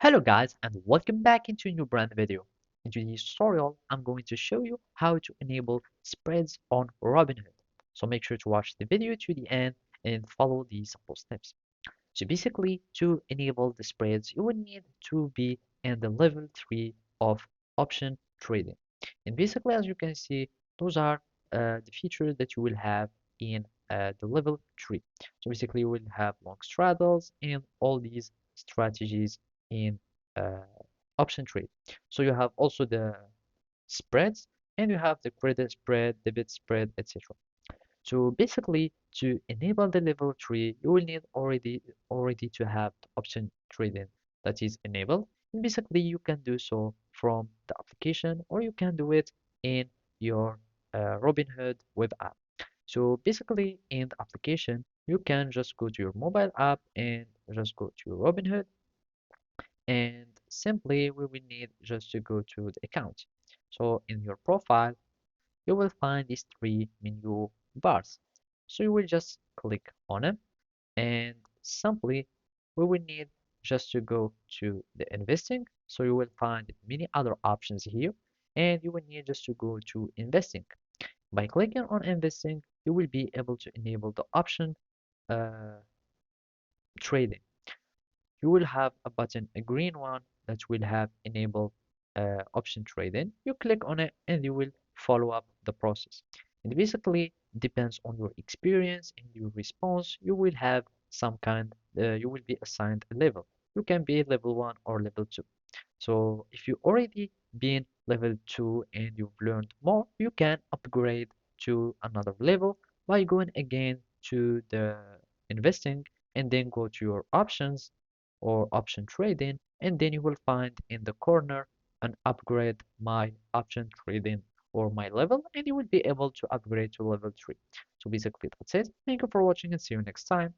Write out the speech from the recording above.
Hello guys and welcome back into a new brand video. In today's tutorial, I'm going to show you how to enable spreads on Robinhood. So make sure to watch the video to the end and follow these simple steps. So basically, to enable the spreads, you will need to be in the level 3 of option trading. And basically, as you can see, those are the features that you will have in the level 3. So basically, you will have long straddles and all these strategies in uh, option trade. So you have also the spreads and you have the credit spread, debit spread, etc. So basically, to enable the level 3, you will need already to have the option trading that is enabled. And basically, you can do so from the application or you can do it in your Robinhood web app. So basically, in the application, you can just go to your mobile app and just go to Robinhood and simply we will need just to go to the account. So in your profile, you will find these three menu bars. So you will just click on them and simply we will need just to go to the investing. So you will find many other options here and you will need just to go to investing. By clicking on investing, you will be able to enable the option uh, trading. You will have a button, a green one, that will have enable option trading. You click on it and you will follow up the process. It basically depends on your experience and your response. You will have some kind, you will be assigned a level. You can be level 1 or level 2. So if you already been level 2 and you've learned more, you can upgrade to another level by going again to the investing and then go to your options or option trading and then you will find in the corner an upgrade my option trading or my level and you will be able to upgrade to level 3. So basically that's it. Thank you for watching and see you next time.